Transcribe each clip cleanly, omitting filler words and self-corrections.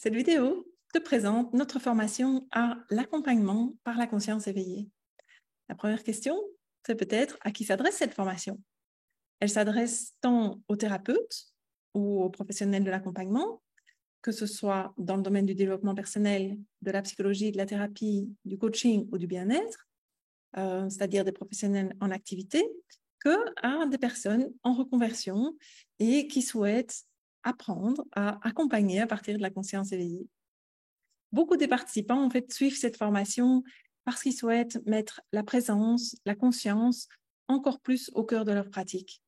Cette vidéo te présente notre formation à l'accompagnement par la conscience éveillée. La première question, c'est peut-être à qui s'adresse cette formation. Elle s'adresse tant aux thérapeutes ou aux professionnels de l'accompagnement, que ce soit dans le domaine du développement personnel, de la psychologie, de la thérapie, du coaching ou du bien-être, c'est-à-dire des professionnels en activité, que à des personnes en reconversion et qui souhaitent apprendre à accompagner à partir de la conscience éveillée. Beaucoup des participants, en fait, suivent cette formation parce qu'ils souhaitent mettre la présence, la conscience encore plus au cœur de leur pratique,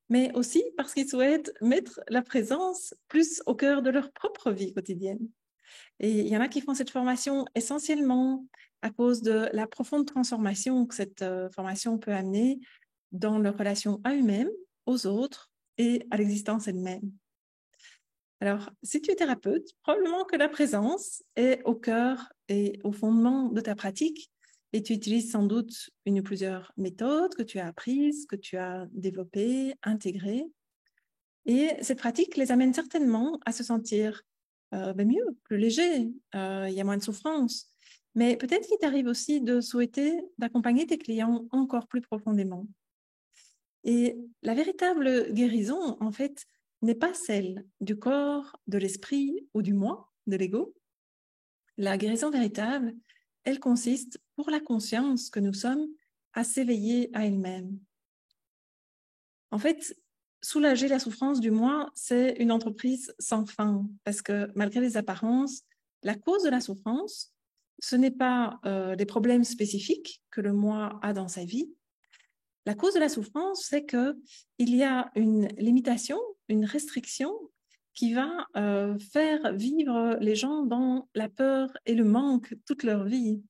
mais aussi parce qu'ils souhaitent mettre la présence plus au cœur de leur propre vie quotidienne. Et il y en a qui font cette formation essentiellement à cause de la profonde transformation que cette formation peut amener dans leur relation à eux-mêmes, aux autres et à l'existence elle-même. Alors, si tu es thérapeute, probablement que la présence est au cœur et au fondement de ta pratique et tu utilises sans doute une ou plusieurs méthodes que tu as apprises, que tu as développées, intégrées. Et cette pratique les amène certainement à se sentir mieux, plus léger, il y a moins de souffrance. Mais peut-être qu'il t'arrive aussi de souhaiter d'accompagner tes clients encore plus profondément. Et la véritable guérison, en fait, n'est pas celle du corps, de l'esprit ou du moi, de l'ego. La guérison véritable, elle consiste, pour la conscience que nous sommes, à s'éveiller à elle-même. En fait, soulager la souffrance du moi, c'est une entreprise sans fin, parce que malgré les apparences, la cause de la souffrance, ce n'est pas des problèmes spécifiques que le moi a dans sa vie. La cause de la souffrance, c'est qu'il y a une limitation, une restriction qui va faire vivre les gens dans la peur et le manque toute leur vie.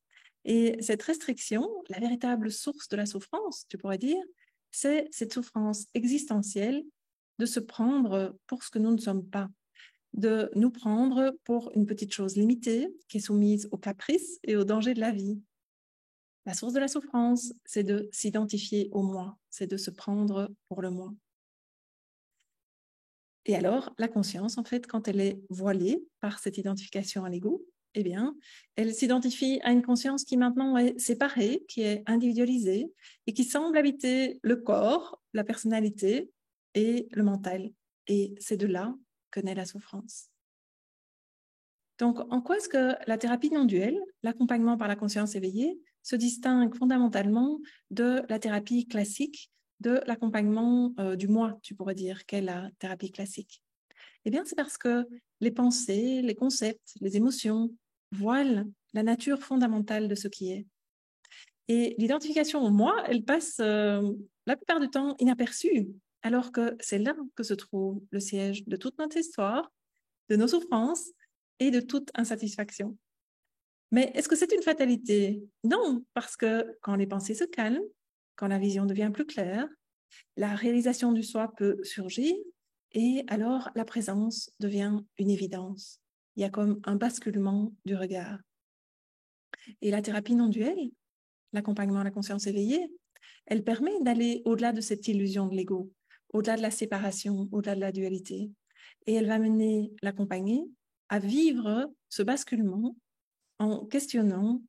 Et cette restriction, la véritable source de la souffrance, tu pourrais dire, c'est cette souffrance existentielle de se prendre pour ce que nous ne sommes pas, de nous prendre pour une petite chose limitée qui est soumise aux caprices et aux dangers de la vie. La source de la souffrance, c'est de s'identifier au moi, c'est de se prendre pour le moi. Et alors, la conscience, en fait, quand elle est voilée par cette identification à l'ego, eh bien, elle s'identifie à une conscience qui maintenant est séparée, qui est individualisée et qui semble habiter le corps, la personnalité et le mental. Et c'est de là que naît la souffrance. Donc, en quoi est-ce que la thérapie non duelle, l'accompagnement par la conscience éveillée, se distingue fondamentalement de la thérapie classique, de l'accompagnement du moi, tu pourrais dire, qu'est la thérapie classique? Eh bien, c'est parce que les pensées, les concepts, les émotions voilent la nature fondamentale de ce qui est. Et l'identification au moi, elle passe la plupart du temps inaperçue, alors que c'est là que se trouve le siège de toute notre histoire, de nos souffrances et de toute insatisfaction. Mais est-ce que c'est une fatalité? Non, parce que quand les pensées se calment, quand la vision devient plus claire, la réalisation du soi peut surgir et alors la présence devient une évidence. Il y a comme un basculement du regard. Et la thérapie non duelle, l'accompagnement à la conscience éveillée, elle permet d'aller au-delà de cette illusion de l'ego, au-delà de la séparation, au-delà de la dualité. Et elle va mener l'accompagné à vivre ce basculement en questionnant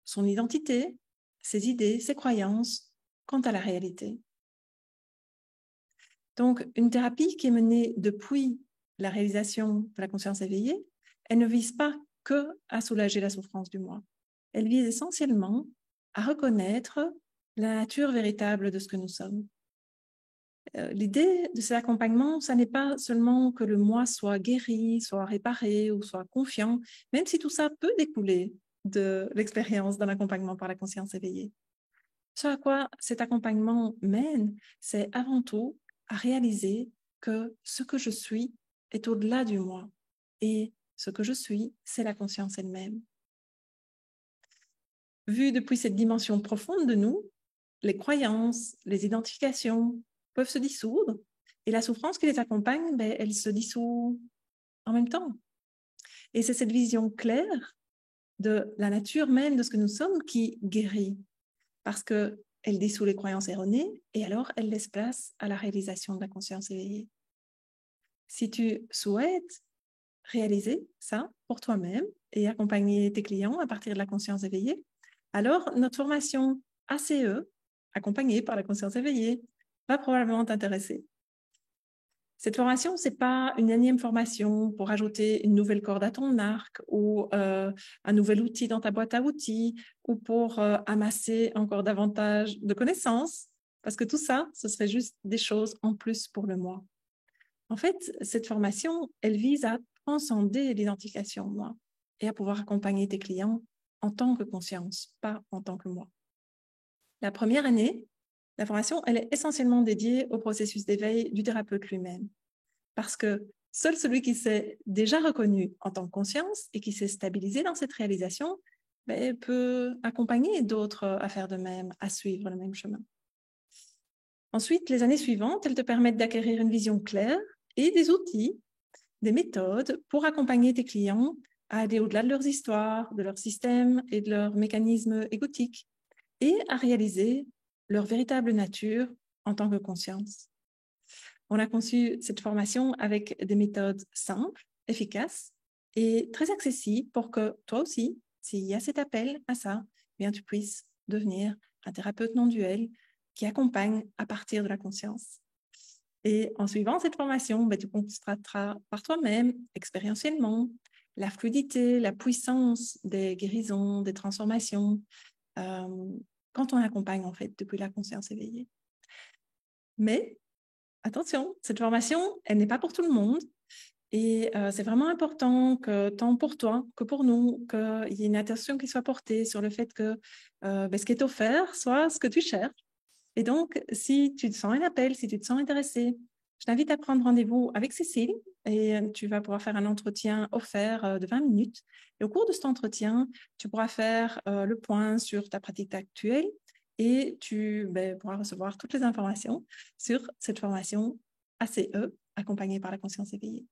son identité, ses idées, ses croyances quant à la réalité. Donc, une thérapie qui est menée depuis la réalisation de la conscience éveillée, elle ne vise pas que à soulager la souffrance du moi. Elle vise essentiellement à reconnaître la nature véritable de ce que nous sommes. L'idée de cet accompagnement, ça n'est pas seulement que le moi soit guéri, soit réparé ou soit confiant, même si tout ça peut découler de l'expérience d'un accompagnement par la conscience éveillée. Ce à quoi cet accompagnement mène, c'est avant tout à réaliser que ce que je suis est au-delà du moi et ce que je suis, c'est la conscience elle-même. Vu depuis cette dimension profonde de nous, les croyances, les identifications peuvent se dissoudre et la souffrance qui les accompagne, elle se dissout en même temps. Et c'est cette vision claire de la nature même de ce que nous sommes qui guérit, parce qu'elle dissout les croyances erronées et alors elle laisse place à la réalisation de la conscience éveillée. Si tu souhaites réaliser ça pour toi-même et accompagner tes clients à partir de la conscience éveillée, alors notre formation ACE, accompagnée par la conscience éveillée, va probablement t'intéresser. Cette formation, ce n'est pas une énième formation pour ajouter une nouvelle corde à ton arc ou un nouvel outil dans ta boîte à outils ou pour amasser encore davantage de connaissances, parce que tout ça, ce serait juste des choses en plus pour le moi. En fait, cette formation, elle vise à transcender l'identification moi et à pouvoir accompagner tes clients en tant que conscience, pas en tant que moi. La première année, la formation, elle est essentiellement dédiée au processus d'éveil du thérapeute lui-même. Parce que seul celui qui s'est déjà reconnu en tant que conscience et qui s'est stabilisé dans cette réalisation peut accompagner d'autres à faire de même, à suivre le même chemin. Ensuite, les années suivantes, elles te permettent d'acquérir une vision claire et des outils, des méthodes pour accompagner tes clients à aller au-delà de leurs histoires, de leurs systèmes et de leurs mécanismes égotiques et à réaliser leur véritable nature en tant que conscience. On a conçu cette formation avec des méthodes simples, efficaces et très accessibles pour que toi aussi, s'il y a cet appel à ça, bien tu puisses devenir un thérapeute non duel qui accompagne à partir de la conscience. Et en suivant cette formation, tu constateras par toi-même, expérientiellement, la fluidité, la puissance des guérisons, des transformations, quand on accompagne en fait depuis la conscience éveillée. Mais attention, cette formation, elle n'est pas pour tout le monde. Et c'est vraiment important que tant pour toi que pour nous, qu'il y ait une attention qui soit portée sur le fait que ce qui est offert soit ce que tu cherches. Et donc, si tu te sens un appel, si tu te sens intéressé, je t'invite à prendre rendez-vous avec Cécile et tu vas pouvoir faire un entretien offert de 20 minutes. Et au cours de cet entretien, tu pourras faire le point sur ta pratique actuelle et tu pourras recevoir toutes les informations sur cette formation ACE, accompagnée par la conscience éveillée.